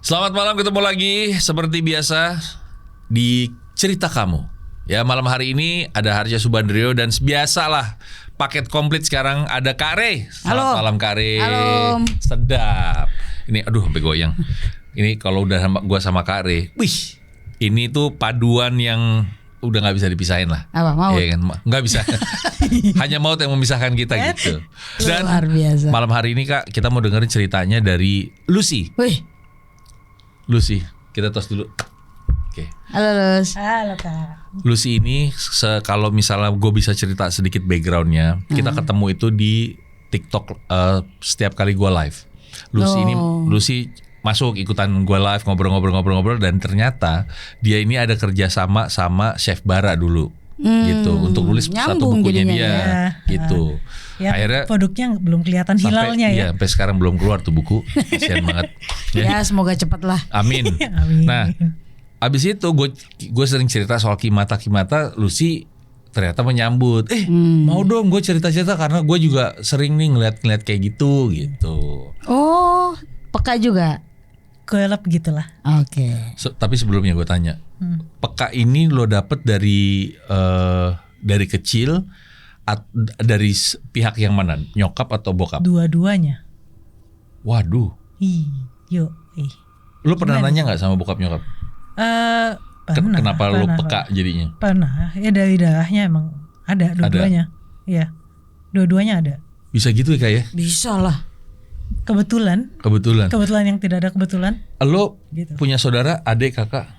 Selamat malam, ketemu lagi seperti biasa di Cerita Kamu. Ya, malam hari ini ada Harsha Subandrio dan biasalah paket komplit sekarang ada Kak Re. Selamat malam Kak Re. Halo. Sedap. Ini aduh sampai goyang. Ini kalau udah gua sama Kak Re, wih, ini tuh paduan yang udah nggak bisa dipisahin lah. Apa maut? Iya kan, nggak bisa. Hanya maut yang memisahkan kita gitu. Dan luar biasa. malam hari ini Kak, kita mau dengerin ceritanya dari Lucy. Wih, Lucy, kita tos dulu. Oke. halo Lus. Halo Kak. Lucy ini kalau misalnya gue bisa cerita sedikit backgroundnya, kita ketemu itu di TikTok setiap kali gue live. Lucy masuk ikutan gue live ngobrol-ngobrol dan ternyata dia ini ada kerjasama sama Chef Bara dulu. Gitu untuk nulis satu bukunya dia gitu. Ya, akhirnya produknya belum kelihatan hilalnya ya. Iya, sampai sekarang belum keluar tuh buku. Kasian banget. Ya semoga cepat lah. Amin. Amin. Nah, abis itu gue sering cerita soal Kimata. Lucy ternyata menyambut. Mau dong gue cerita-cerita karena gue juga sering nih ngeliat kayak gitu. Oh, peka juga. Kelap gitulah. Oke. Tapi sebelumnya gue tanya, peka ini lo dapet dari kecil, dari pihak yang mana? Nyokap atau bokap? Dua-duanya. Waduh. Yuk. Lo pernah nanya nggak sama bokap nyokap? Pernah. Kenapa lo peka jadinya? Pernah. Ya dari darahnya emang ada dua-duanya. Iya. Dua-duanya ada. Bisa gitu ya Kak ya? Bisa lah. Kebetulan yang tidak ada kebetulan. Lo Gitu. punya saudara, adik, kakak?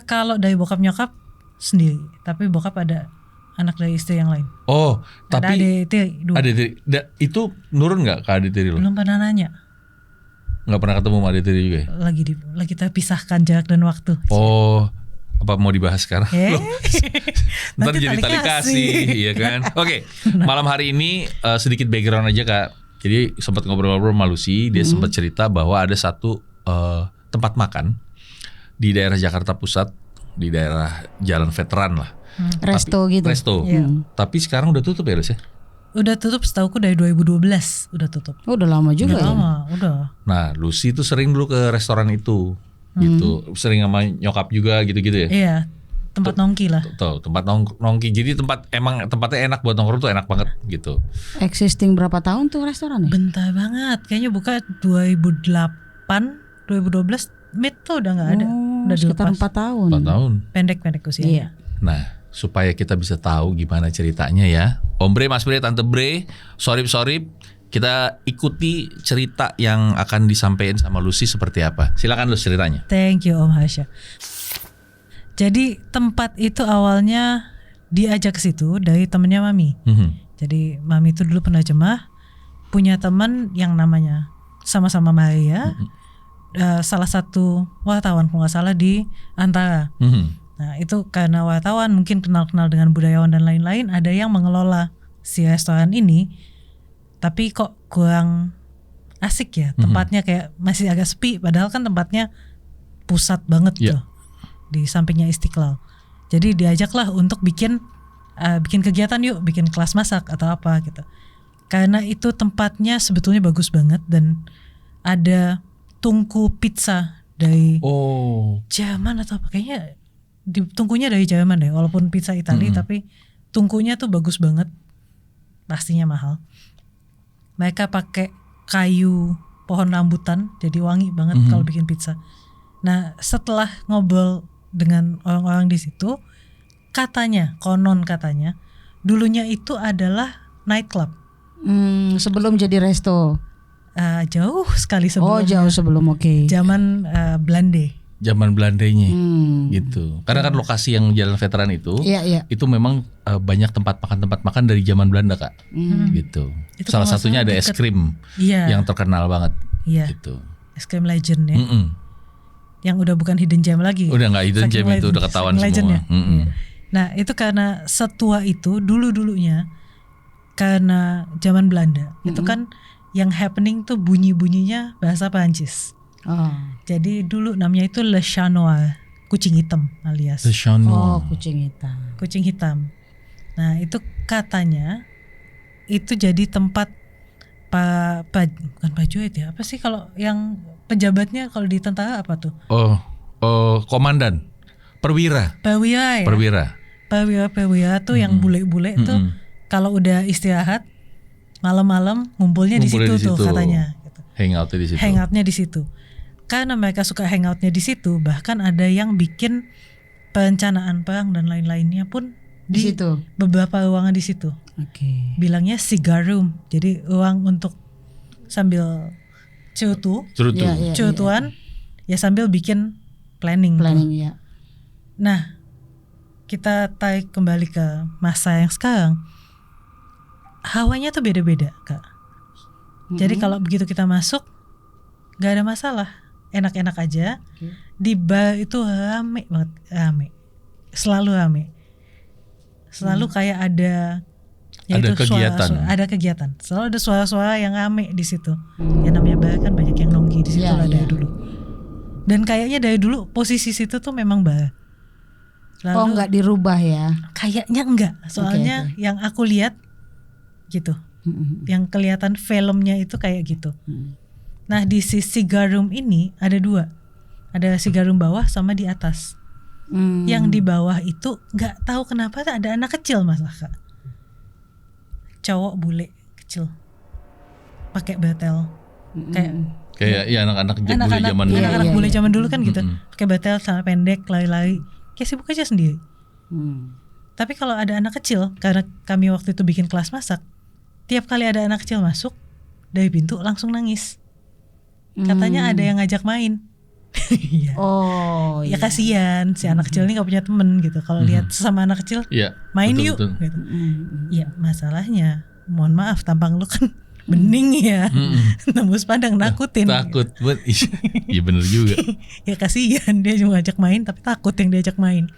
Kalau dari bokap nyokap sendiri, tapi bokap ada anak dari istri yang lain. Oh, Ada tapi adik tiri dua. adik tiri itu nurun nggak ke adik tiri lo? Belum pernah nanya. Nggak pernah ketemu sama adik tiri juga ya? Lagi terpisahkan jarak dan waktu. Oh, apa mau dibahas sekarang? Ntar Nanti jadi tali kasih, iya kan? Oke, malam hari ini sedikit background aja Kak. Jadi sempat ngobrol-ngobrol sama Lucy, dia sempat cerita bahwa ada satu tempat makan di daerah Jakarta Pusat, di daerah Jalan Veteran lah. Resto gitu. Resto. Tapi sekarang udah tutup ya Lus ya? Udah tutup setauku dari 2012 udah tutup. Oh, udah lama juga ya. Udah. Nah, Lucy tuh sering dulu ke restoran itu, gitu. Sering sama nyokap juga gitu-gitu ya. Iya, tempat nongki lah. Tuh, tempat nongki. Jadi tempatnya enak buat nongkrong tuh enak banget gitu. Existing berapa tahun tuh restorannya? Bentar banget, kayaknya buka 2008, 2012 mid tuh udah nggak ada. Udah Sekitar dilepas. 4 tahun. 4 tahun. Pendek usianya. Iya. Nah, supaya kita bisa tahu gimana ceritanya ya, Om Bre, Mas Bre, Tante Bre, sorip, kita ikuti cerita yang akan disampaikan sama Lucy seperti apa. Silakan Lus ceritanya. Thank you Om Harsha. Jadi tempat itu awalnya diajak ke situ dari temennya Mami. Jadi Mami itu dulu penerjemah, punya teman yang namanya sama-sama Maria, salah satu wartawan kalau nggak salah di Antara. Nah itu karena wartawan mungkin kenal-kenal dengan budayawan dan lain-lain, ada yang mengelola si restoran ini, tapi kok kurang asik ya tempatnya, kayak masih agak sepi, padahal kan tempatnya pusat banget tuh di sampingnya Istiqlal. Jadi diajaklah untuk bikin kegiatan yuk, bikin kelas masak atau apa gitu. Karena itu tempatnya sebetulnya bagus banget dan ada tungku pizza dari Jerman atau apa, kayaknya tungkunya dari Jerman deh, walaupun pizza Italia tapi tungkunya tuh bagus banget, pastinya mahal. Mereka pakai kayu pohon rambutan, jadi wangi banget kalau bikin pizza. Nah setelah ngobrol dengan orang-orang di situ, konon katanya dulunya itu adalah nightclub. Sebelum jadi resto. Jauh sekali sebelum. Oh, jauh sebelum, oke. Zaman Belanda. Zaman Belandanya gitu. Karena kan lokasi yang Jalan Veteran itu, itu memang banyak tempat makan dari zaman Belanda Kak. Gitu. Itu salah satunya ada es krim yang terkenal banget. Gitu. Es krim legend ya. Yang udah bukan hidden gem lagi. Udah nggak hidden gem itu, udah ketahuan semua. Nah itu karena setua itu dulunya karena zaman Belanda itu kan yang happening tuh bunyinya bahasa Prancis. Jadi dulu namanya itu Le Chat Noir, kucing hitam alias. Le Chat Noir. Kucing hitam. Nah itu katanya itu jadi tempat bukan prajurit ya, apa sih kalau yang pejabatnya kalau di tentara apa tuh? Komandan, perwira. Perwira ya. Perwira tuh yang bule-bule tuh kalau udah istirahat malam-malam ngumpulnya di situ tuh katanya. Gitu. Hangoutnya di situ. Karena mereka suka hangoutnya di situ, bahkan ada yang bikin perencanaan perang dan lain-lainnya pun di situ. Beberapa ruangan di situ. Oke. Bilangnya cigar room, jadi ruang untuk sambil cerutuan, ya sambil bikin planning ya. Nah, kita tarik kembali ke masa yang sekarang. Hawanya tuh beda-beda, Kak. Jadi kalau begitu kita masuk, gak ada masalah, enak-enak aja. Di bar itu rame banget, selalu rame. Selalu kayak ada kegiatan. Ada kegiatan. Selalu ada suara-suara yang rame di situ. Yang namanya bar kan banyak yang nongki di situ lah dari dulu. Dan kayaknya dari dulu posisi situ tuh memang bar. Lalu, nggak dirubah ya? Kayaknya enggak. Soalnya yang aku lihat gitu. Yang kelihatan filmnya itu kayak gitu. Nah di cigar room ini ada 2. Ada cigar room bawah sama di atas. Yang di bawah itu nggak tahu kenapa ada anak kecil masalah, Kak. Cowok bule kecil pakai betel kayak ya anak-anak bule zaman dulu. Anak-anak bule zaman dulu kan gitu. Pakai betel, celana pendek, lari-lari. Kayak sibuk aja sendiri. Tapi kalau ada anak kecil, karena kami waktu itu bikin kelas masak, tiap kali ada anak kecil masuk dari pintu langsung nangis. Katanya ada yang ngajak main. Ya kasihan si anak kecil ini gak punya temen gitu. Kalau lihat sesama anak kecil, main yuk. Gitu. Ya masalahnya, mohon maaf tampang lu kan bening ya, tembus pandang nakutin. Takut buat, iya bener juga. Ya kasihan dia cuma ngajak main tapi takut yang diajak main.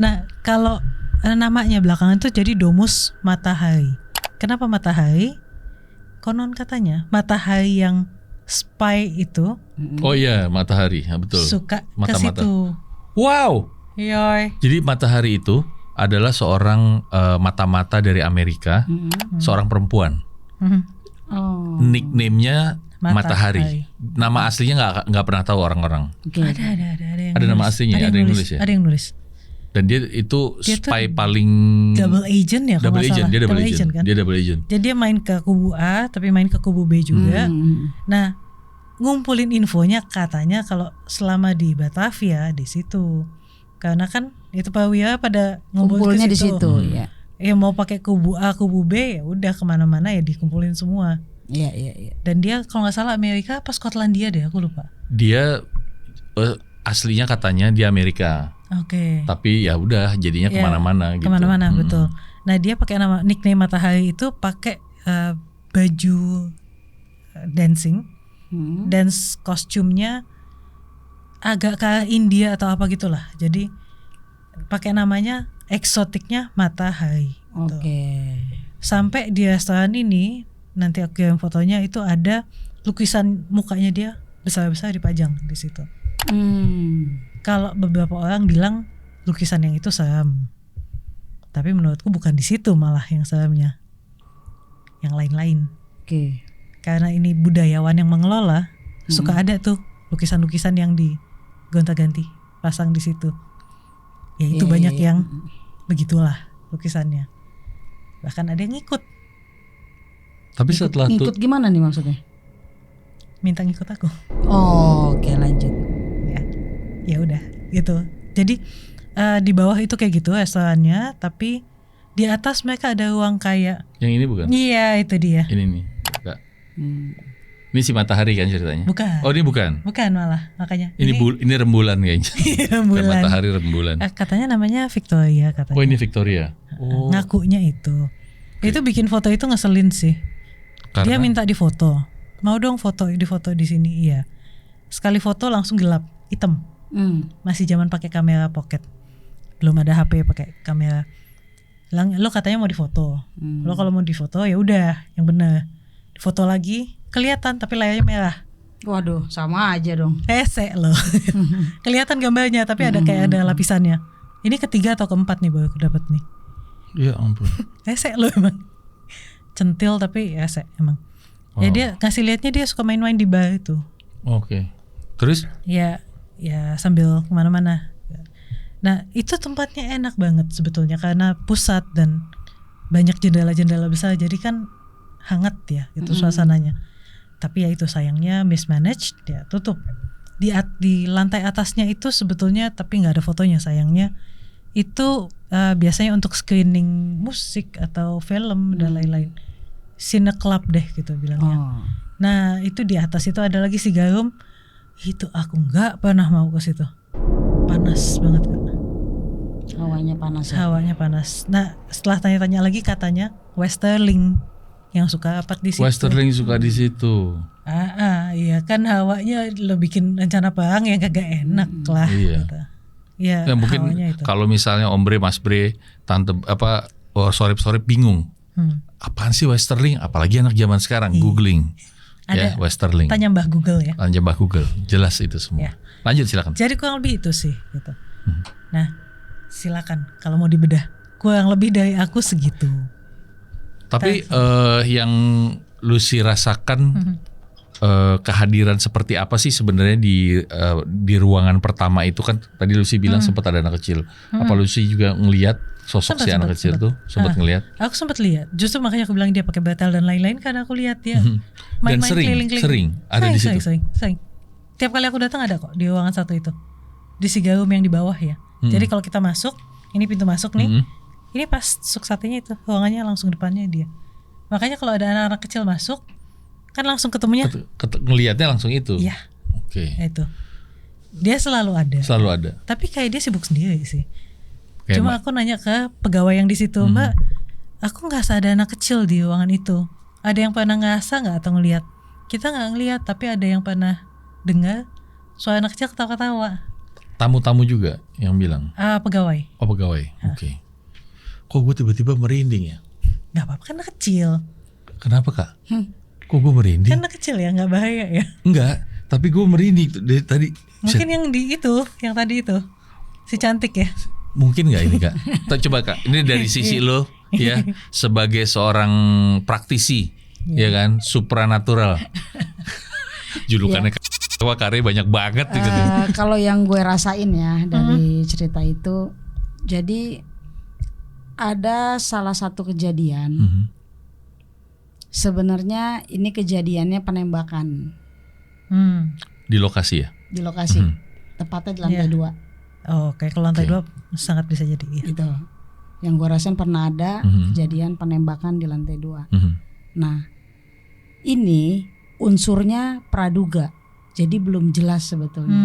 Nah kalau namanya belakangan tuh jadi Domus Matahari. Kenapa matahari? Konon katanya matahari yang spy itu. Oh iya, matahari, betul. Suka ke situ. Wow. Yoy. Jadi matahari itu adalah seorang mata-mata dari Amerika, seorang perempuan. Nickname-nya Matahari. Nama aslinya nggak pernah tahu orang-orang. Ada nama aslinya, ada yang nulis ya. Ada yang nulis. Dan dia spy paling double agent ya kalau nggak salah. Dia double agent kan? Dia double agent. Jadi dia main ke kubu A tapi main ke kubu B juga. Nah, ngumpulin infonya katanya kalau selama di Batavia di situ. Karena kan itu Pawia pada ngumpulnya di situ ya. Ya mau pakai kubu A, kubu B ya udah kemana-mana ya dikumpulin semua. Iya. Dan dia kalau nggak salah Amerika apa Skotlandia deh, aku lupa. Dia aslinya katanya di Amerika. Oke. Tapi ya udah jadinya kemana-mana gitu. Kemana-mana betul. Nah dia pakai nama nickname Matahari itu pakai baju dancing, dance kostumnya agak ke India atau apa gitulah. Jadi pakai namanya eksotiknya Matahari. Oke. Sampai di restoran ini nanti aku kirim fotonya itu ada lukisan mukanya dia besar-besar dipajang di situ. Kalau beberapa orang bilang lukisan yang itu seram, tapi menurutku bukan di situ malah yang seramnya, yang lain-lain. Oke. Karena ini budayawan yang mengelola, suka ada tuh lukisan-lukisan yang digonta-ganti pasang di situ. Ya itu banyak yang begitulah lukisannya. Bahkan ada yang ngikut. Tapi setelah ngikut gimana nih maksudnya? Minta ngikut aku. Oh, oke lanjut. Ya udah gitu. Jadi di bawah itu kayak gitu restorannya, tapi di atas mereka ada ruang kayak. Yang ini bukan? Iya itu dia. Ini nih. Ini si Matahari kan ceritanya? Bukan. Oh ini bukan? Bukan malah makanya. Ini rembulan kayaknya. Rembulan. Matahari rembulan. Katanya namanya Victoria katanya. Oh ini Victoria. Oh. Ngakunya itu. Okay. Itu bikin foto itu ngeselin sih. Karena? Dia minta difoto. Mau dong foto di sini iya. Sekali foto langsung gelap, hitam. Masih zaman pakai kamera pocket, belum ada HP pakai kamera. Lo katanya mau difoto, lo kalau mau difoto ya udah yang bener. Difoto lagi kelihatan tapi layarnya merah. Waduh, sama aja dong. Pesek lo. Kelihatan gambarnya tapi ada kayak ada lapisannya. Ini ketiga atau keempat nih baru aku dapat nih. Ya ampun. Pesek lo emang. Centil tapi pesek emang. Ya dia kasih liatnya dia suka main-main di bar itu. Oke. Terus? Ya sambil kemana-mana. Nah itu tempatnya enak banget sebetulnya karena pusat dan banyak jendela-jendela besar, jadi kan hangat ya itu suasananya. Tapi ya itu sayangnya mismanaged, ya tutup. Di lantai atasnya itu sebetulnya, tapi nggak ada fotonya sayangnya. Itu biasanya untuk screening musik atau film dan lain-lain. Cine club deh gitu bilangnya. Nah itu di atas itu ada lagi Sigarum. Itu aku nggak pernah mau ke situ. Panas banget Kak. Hawanya panas ya. Hawanya panas. Nah setelah tanya-tanya lagi katanya Westerling yang suka apa di situ. Westerling suka di situ. Iya kan hawanya lo bikin rencana perang yang kagak enak lah. Iya. Gitu. Ya, Mungkin itu. kalau misalnya Om Bre, Mas Bre, Tante sorip bingung. Apaan sih Westerling? Apalagi anak zaman sekarang googling. Ada, ya, Westerling. Tanya Mbah Google ya. Tanya Mbah Google, jelas itu semua. Ya. Lanjut silakan. Jadi kurang lebih itu sih gitu. Nah, silakan kalau mau dibedah. Kurang lebih dari aku segitu. Tapi yang Lucy rasakan kehadiran seperti apa sih sebenarnya di ruangan pertama itu kan tadi Lucy bilang sempat ada anak kecil. Apa Lucy juga ngelihat sosok si anak kecil tuh? Sempat ngelihat? Aku sempat lihat. Justru makanya aku bilang dia pakai batal dan lain-lain karena aku lihat dia Dan main-main keliling-keliling. sering ada di situ. Sering. Tiap kali aku datang ada kok di ruangan satu itu. Di Sigarum yang di bawah ya. Jadi kalau kita masuk, ini pintu masuk nih. Ini pas suksatenya itu, ruangannya langsung depannya dia. Makanya kalau ada anak-anak kecil masuk, kan langsung ketemunya. Ngelihatnya langsung itu. Iya. Oke. Itu. Dia selalu ada. Selalu ada. Tapi kayak dia sibuk sendiri sih. Kayak Cuma aku nanya ke pegawai yang di situ, Mbak, aku nggak ada anak kecil di ruangan itu. Ada yang pernah ngerasa nggak atau ngelihat? Kita nggak ngelihat, tapi ada yang pernah dengar suara anak kecil ketawa-ketawa. Tamu-tamu juga yang bilang. Pegawai. Oh pegawai. Oke. Kok gue tiba-tiba merinding ya? Nggak apa-apa kan anak kecil. Kenapa Kak? Kok gue merinding? Kan anak kecil ya, nggak bahaya ya. Enggak, tapi gue merinding dari tadi. Mungkin yang yang tadi itu si cantik ya. Mungkin nggak ini Kak? Coba Kak, ini dari sisi lo ya sebagai seorang praktisi, ya kan, supranatural. Julukannya wah karya banyak banget gitu. Kalau yang gue rasain ya dari cerita itu, jadi ada salah satu kejadian. Sebenarnya ini kejadiannya penembakan. Di lokasi ya? Di lokasi, tepatnya di lantai 2. Oh, kayak ke lantai 2 sangat bisa jadi. Ya. Itu. Yang gue rasain pernah ada kejadian penembakan di lantai 2. Nah, ini unsurnya praduga. Jadi belum jelas sebetulnya.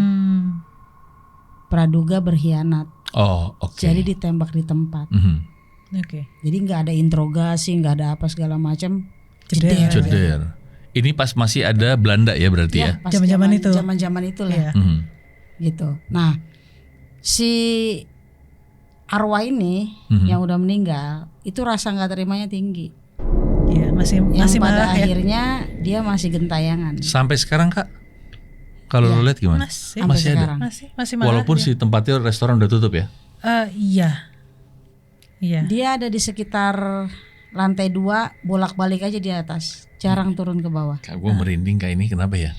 Praduga berkhianat. Oh, oke. Jadi ditembak di tempat. Oke. Jadi nggak ada interogasi, nggak ada apa segala macam. Ceder. Ini pas masih ada Belanda ya berarti ya? Pas Zaman-zaman itu. Zaman-zaman itulah. Iya. Gitu. Nah, si arwah ini yang udah meninggal itu rasa nggak terimanya tinggi. Iya, masih Yang pada marah ya. akhirnya dia masih gentayangan. Sampai sekarang Kak? Kalau lo lihat gimana? Masih ada. sekarang. Masih marah. Walaupun si tempatnya restoran udah tutup ya? Iya. Dia ada di sekitar lantai 2, bolak-balik aja di atas, jarang turun ke bawah. Kak, gue merinding kayak ini kenapa ya?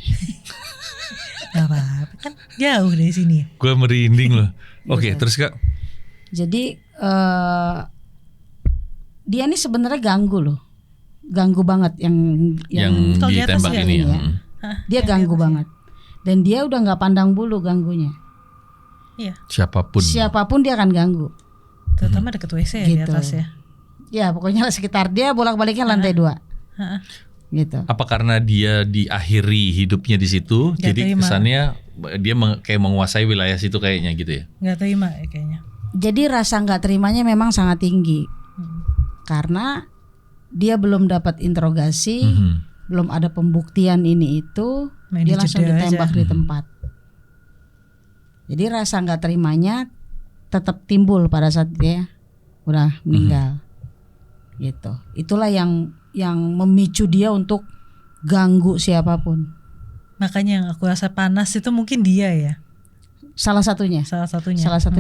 Gak apa-apa kan jauh dari sini. Gue merinding loh. Oke, terus Kak? Jadi dia ini sebenarnya ganggu loh, ganggu banget yang ditembak ini ya. Dia ganggu banget, dan dia udah nggak pandang bulu ganggunya. Iya. Siapapun dia akan ganggu. Terutama dekat WC ya, di atas ya. Ya pokoknya sekitar dia bolak-baliknya lantai 2. Gitu. Apa karena dia diakhiri hidupnya di situ, Gak jadi terima. kesannya dia kayak menguasai wilayah situ kayaknya gitu ya? Nggak terima ya kayaknya. Jadi rasa nggak terimanya memang sangat tinggi, karena dia belum dapat interogasi, belum ada pembuktian ini itu, dia langsung ditembak di tempat. Jadi rasa nggak terimanya tetap timbul pada saat dia udah meninggal. Gitu. Itulah yang memicu dia untuk ganggu siapapun. Makanya yang aku rasa panas itu mungkin dia ya. Salah satunya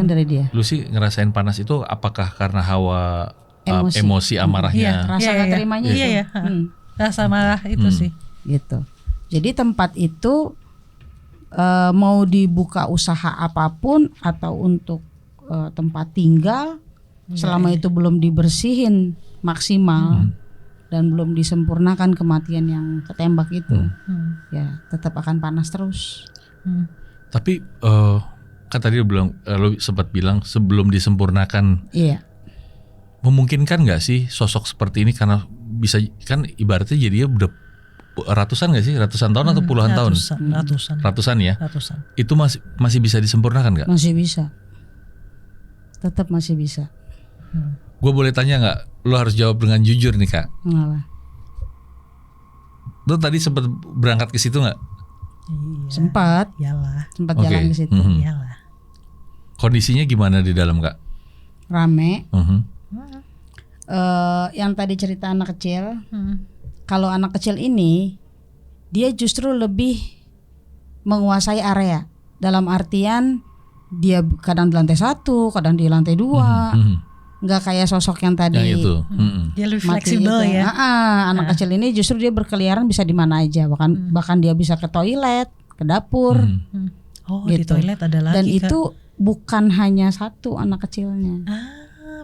dari dia. Lucy ngerasain panas itu apakah karena hawa emosi amarahnya? Rasa nggak terimanya itu. Iya. Rasa marah itu sih. Gitu. Jadi tempat itu mau dibuka usaha apapun atau untuk tempat tinggal, selama itu belum dibersihin maksimal dan belum disempurnakan kematian yang ketembak itu, ya tetap akan panas terus. Tapi kan tadi lo sempat bilang sebelum disempurnakan. Iya. Memungkinkan nggak sih sosok seperti ini, karena bisa kan ibaratnya jadinya udah ratusan nggak sih, ratusan tahun atau puluhan tahun? Ratusan ya. Ratusan. Itu masih bisa disempurnakan nggak? Masih bisa. Tetap masih bisa. Gue boleh tanya nggak? Lo harus jawab dengan jujur nih Kak. Kenapa? Lo tadi sempat berangkat ke situ nggak? Iya. Sempat jalan ke situ. Iyalah. Kondisinya gimana di dalam Kak? Rame. Yang tadi cerita anak kecil. Kalau anak kecil ini dia justru lebih menguasai area. Dalam artian dia kadang di lantai 1, kadang di lantai 2. Nggak kayak sosok yang tadi. Yang itu. Dia lebih fleksibel ya. Anak kecil ini justru dia berkeliaran bisa di mana aja. Bahkan dia bisa ke toilet, ke dapur. Oh, gitu. di toilet ada lagi. Dan itu bukan hanya satu anak kecilnya.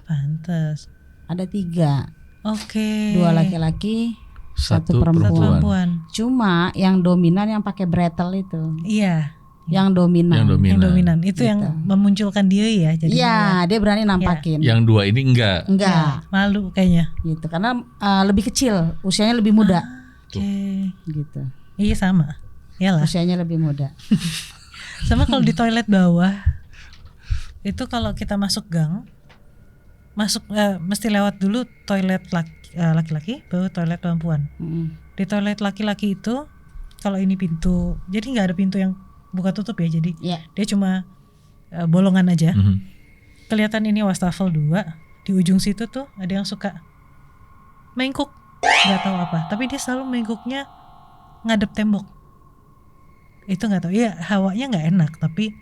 Pantes. Ada 3. Oke. 2 laki-laki, 1 Satu perempuan. perempuan. Cuma yang dominan yang pakai bretel itu. Iya. Yang dominan. Yang dominan. Itu Gitu. yang memunculkan dia ya. Iya, dia berani nampakin. Yang 2 ini enggak. Enggak. Malu kayaknya. Gitu. Karena lebih kecil, usianya lebih muda. Oke. Gitu. Iya sama. Iyalah. Usianya lebih muda. Sama kalau di toilet bawah. Itu kalau kita masuk gang, mesti lewat dulu toilet laki-laki, baru toilet perempuan. Di toilet laki-laki itu kalau ini pintu, jadi nggak ada pintu yang buka tutup ya, jadi dia cuma bolongan aja. Kelihatan ini wastafel 2, di ujung situ tuh ada yang suka mengkuk, nggak tahu apa, tapi dia selalu mengkuknya ngadep tembok. Itu nggak tahu, ya hawanya nggak enak, tapi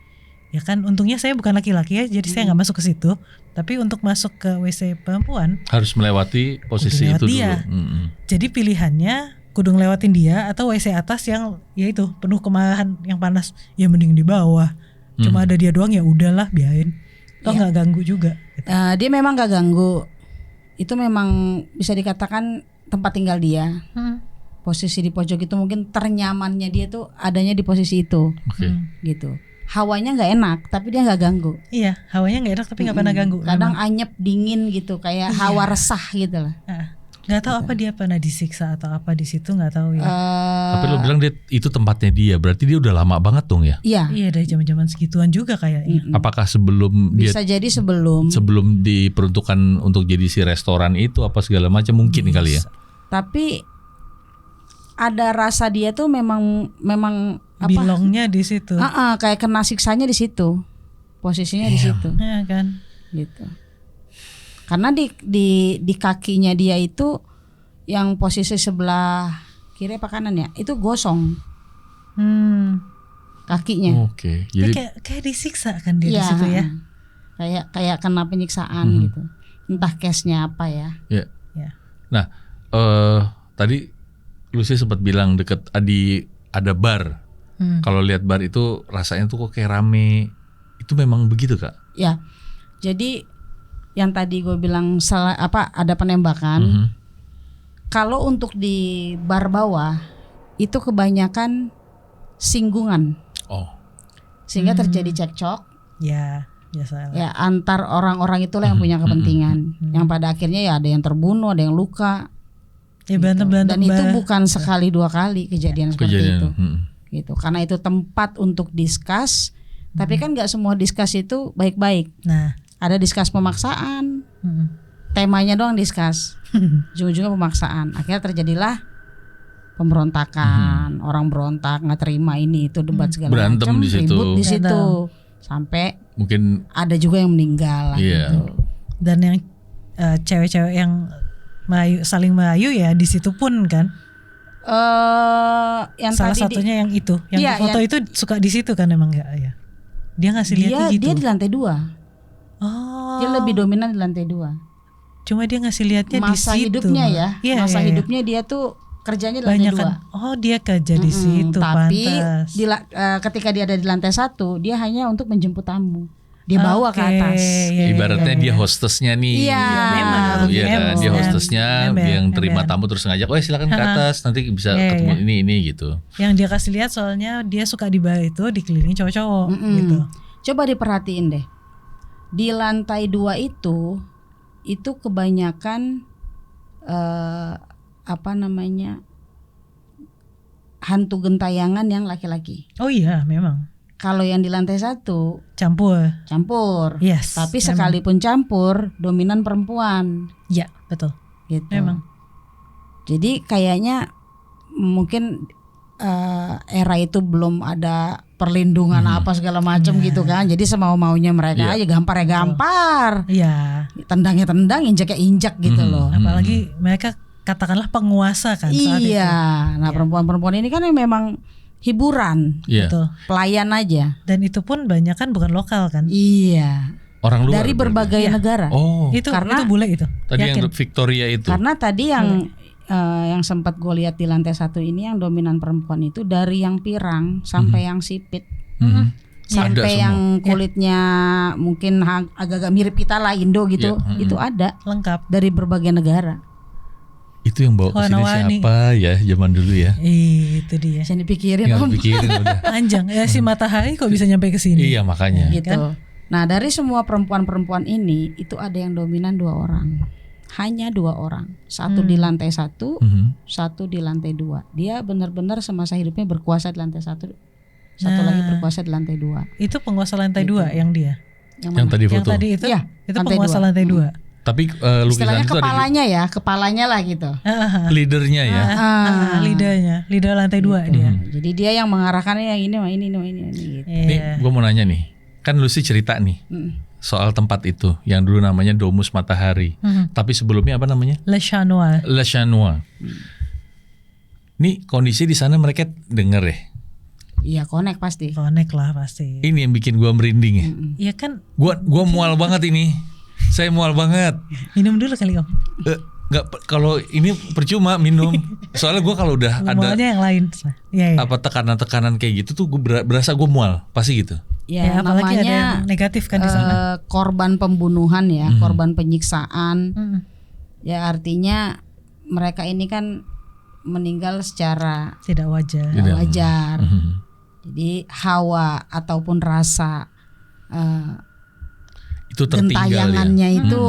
ya kan untungnya saya bukan laki-laki ya, jadi saya nggak masuk ke situ. Tapi untuk masuk ke WC perempuan harus melewati posisi itu dia dulu. Jadi pilihannya kudu ngelewatin dia atau WC atas yang ya itu penuh kemarahan yang panas, ya mending di bawah. Cuma ada dia doang, ya udahlah biarin. Toh nggak ganggu juga. Dia memang nggak ganggu. Itu memang bisa dikatakan tempat tinggal dia. Posisi di pojok itu mungkin ternyamannya dia tuh adanya di posisi itu. Gitu. Hawanya nggak enak, tapi dia nggak ganggu. Iya, hawanya nggak enak tapi nggak pernah ganggu. Kadang memang. anyep, dingin gitu, kayak hawa resah gitu lah. Nggak tahu apa dia pernah disiksa atau apa di situ, nggak tahu ya. Tapi lo bilang itu tempatnya dia, berarti dia udah lama banget dong ya? Iya. Iya, dari zaman-zaman segituan juga kayaknya. Apakah sebelum bisa jadi sebelum diperuntukkan untuk jadi si restoran itu apa segala macam mungkin kali ya? Tapi ada rasa dia tuh memang apa? Bilongnya di situ. Kayak kena siksanya di situ. Posisinya di situ. Ya kan. Gitu. Karena di kakinya dia itu yang posisi sebelah kiri apa kanan ya? Itu gosong. Kakinya. Oke. Jadi kayak disiksa kan dia di situ ya. Kayak kena penyiksaan gitu. Entah case-nya apa ya. Ya. Nah, tadi Lucy sempat bilang deket ada bar. Kalau lihat bar itu rasanya tuh kok kayak rame. Itu memang begitu Kak? Ya. Jadi yang tadi gue bilang ada penembakan. Kalau untuk di bar bawah itu kebanyakan singgungan. Sehingga terjadi cekcok. Ya, biasa. Ya, antar orang-orang itulah yang punya kepentingan. Yang pada akhirnya ya ada yang terbunuh, ada yang luka. Ya berantem-berantem. Dan itu bukan sekali 2 kali kejadian seperti itu. Gitu. Karena itu tempat untuk diskus, tapi kan nggak semua diskus itu baik-baik. Nah, ada diskus pemaksaan, temanya doang diskus, ujung-ujungnya pemaksaan. Akhirnya terjadilah pemberontakan, orang berontak nggak terima ini itu debat segala macam, ribut di situ, sampai mungkin ada juga yang meninggal lah gitu. Dan yang cewek-cewek yang saling merayu ya di situ pun kan. Yang salah satunya yang itu, yang foto itu suka di situ kan emang enggak ya? Dia ngasih lihatnya gitu. Dia di lantai 2. Dia lebih dominan di lantai 2. Cuma dia ngasih lihatnya di situ. Masa hidupnya ya. Masa hidupnya dia tuh kerjanya di lantai 2. Oh, dia kerja di situ, tapi pantas. ketika dia ada di lantai 1, dia hanya untuk menjemput tamu. Dia bawa ke atas. Ibaratnya dia hostesnya nih. Iya, memang. Iya kan, dia hostesnya, dia yang terima tamu terus ngajak, silakan ke atas, nanti bisa ketemu ini gitu. Yang dia kasih lihat soalnya dia suka di bar itu dikelilingi cowok-cowok gitu. Coba diperhatiin deh. Di lantai 2 itu kebanyakan hantu gentayangan yang laki-laki. Oh iya, memang. Kalau yang di lantai 1 campur. Yes. Tapi sekalipun campur, dominan perempuan. Ya, betul. Gitu. Memang. Jadi kayaknya mungkin era itu belum ada perlindungan apa segala macam gitu kan. Jadi semau-maunya mereka aja, gampar. Iya. Tendangnya tendang, injaknya injak gitu loh. Apalagi mereka katakanlah penguasa kan saat itu. Nah, perempuan-perempuan ini kan memang hiburan, Betul. pelayan aja. Dan itu pun banyak kan bukan lokal kan? Iya. Orang luar dari berbagai negara. Oh. Itu karena bule itu. Tadi Yakin. yang Victoria itu. Karena tadi yang sempat gue lihat di lantai 1 ini yang dominan perempuan itu dari yang pirang sampai yang sipit. Sampai yang kulitnya mungkin agak-agak mirip kita lah, Indo gitu. Itu ada. Lengkap. Dari berbagai negara. Itu yang bawa ke sini siapa ya zaman dulu ya? Itu dia. Jangan dipikirin Nggak Om. pikirin udah. Panjang ya, si matahari kok bisa nyampe ke sini. Iya makanya. Gitu. Nah, dari semua perempuan-perempuan ini itu ada yang dominan 2 orang. Hanya 2 orang. Satu di lantai 1, satu di lantai 2. Dia benar-benar semasa hidupnya berkuasa di lantai 1. Satu lagi berkuasa di lantai 2. Itu penguasa lantai 2 yang dia. Yang tadi foto. Yang tadi itu. Iya, itu lantai penguasa 2. lantai 2. Tapi lukisan istilahnya itu kepalanya ya, kepalanya lah gitu. ada leadernya ya. Leader lantai 2 dia. Jadi dia yang mengarahkannya yang ini gitu. Nih, gue mau nanya nih. Kan Lucy cerita nih soal tempat itu yang dulu namanya Domus Matahari. Tapi sebelumnya apa namanya? Le Chanois. Le Chanois. Nih kondisi di sana mereka denger ya. Iya, connect pasti. Connect lah pasti. Ini yang bikin gue merinding ya. Iya kan. Gua mual banget ini. Saya mual banget. Minum dulu kali Om. Nggak, kalau ini percuma minum. Soalnya gue kalau udah ada yang lain. Ya. apa tekanan-tekanan kayak gitu tuh gue berasa gue mual pasti gitu. Ya, apalagi namanya ada yang negatif kan di sana. Korban pembunuhan ya, korban penyiksaan. Ya artinya mereka ini kan meninggal secara tidak wajar. wajar. Jadi hawa ataupun rasa itu tertinggal gentayangannya ya. itu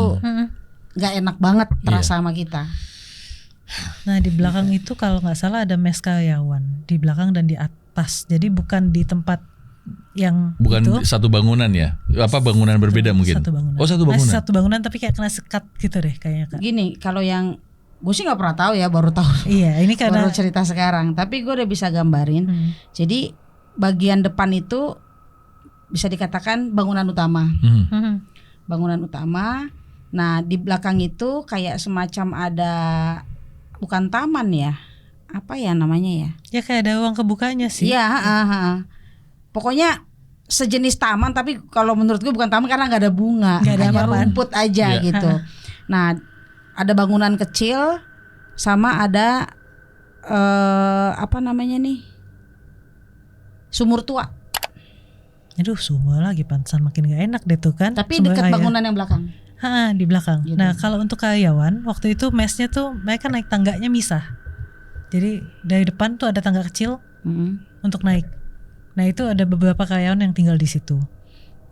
nggak enak banget terasa sama kita. Nah di belakang itu kalau nggak salah ada mes karyawan di belakang dan di atas. Jadi bukan di tempat yang bukan itu. Satu bangunan ya? Apa bangunan berbeda mungkin? Satu bangunan. Oh satu bangunan. Masih satu bangunan tapi kayak kena sekat gitu deh kayaknya Kak. Gini, kalau yang gue sih nggak pernah tahu ya, baru tahu. Iya ini karena baru cerita sekarang. Tapi gue udah bisa gambarin. Jadi bagian depan itu bisa dikatakan bangunan utama. Bangunan utama. Nah di belakang itu kayak semacam ada, bukan taman ya, apa ya namanya ya? Ya kayak ada ruang kebukanya sih. Iya, pokoknya sejenis taman, tapi kalau menurut gue bukan taman karena nggak ada bunga, hanya rumput aja gitu. Nah ada bangunan kecil sama ada apa namanya nih, sumur tua. Aduh sumur lagi, pantesan makin gak enak deh tuh kan. Tapi sumber dekat air. bangunan yang belakang. Di belakang. Gitu. Nah kalau untuk karyawan waktu itu mesnya tuh mereka naik tangganya misah. Jadi dari depan tuh ada tangga kecil untuk naik. Nah itu ada beberapa karyawan yang tinggal di situ.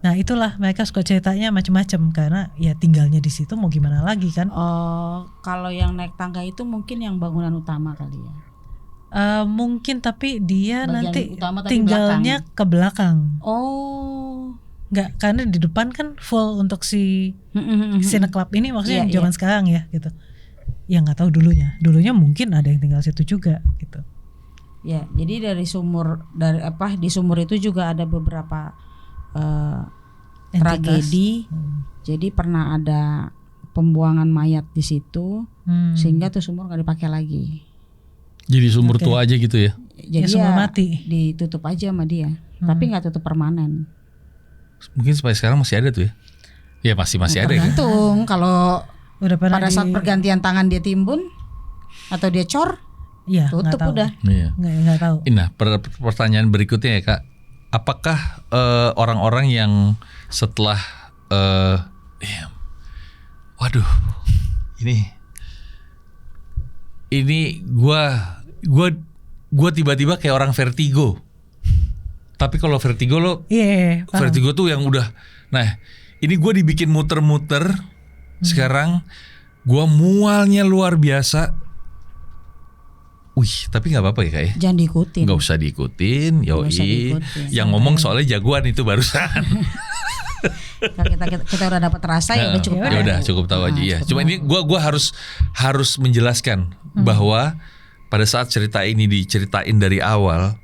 Nah itulah mereka suka ceritanya macam-macam karena ya tinggalnya di situ mau gimana lagi kan. Oh, kalau yang naik tangga itu mungkin yang bangunan utama kali ya. Mungkin tapi dia Bagian nanti utama tapi tinggalnya belakang. ke belakang. Oh, Nggak, karena di depan kan full untuk si Cine Club ini maksudnya yang zaman sekarang ya gitu. Ya nggak tahu dulunya mungkin ada yang tinggal situ juga gitu. Ya, jadi di sumur itu juga ada beberapa tragedi. Jadi pernah ada pembuangan mayat di situ, sehingga tuh sumur nggak dipakai lagi. Jadi sumur tua aja gitu ya? Jadi sumur mati. Ditutup aja sama dia, tapi nggak tutup permanen. Mungkin sampai sekarang masih ada tuh ya? Ya masih ada kan? Tergantung kalau Udah pernah pada saat pergantian tangan dia timbun atau dia cor, Iya, tutup udah. Iya. Nggak tahu. Nah, pertanyaan berikutnya ya Kak, apakah orang-orang yang setelah waduh, ini gua tiba-tiba kayak orang vertigo. Tapi kalau vertigo lo, vertigo tuh yang udah, nah ini gue dibikin muter-muter. Sekarang gue mualnya luar biasa. Wih, tapi nggak apa-apa ya Kak ya? Jangan diikutin. Nggak usah diikutin, yoi. Yang ngomong soalnya jagoan itu barusan. kita udah dapat rasa ya udah cukup. Ya udah cukup tahu aja ya. Cuma ini gue harus menjelaskan bahwa pada saat cerita ini diceritain dari awal,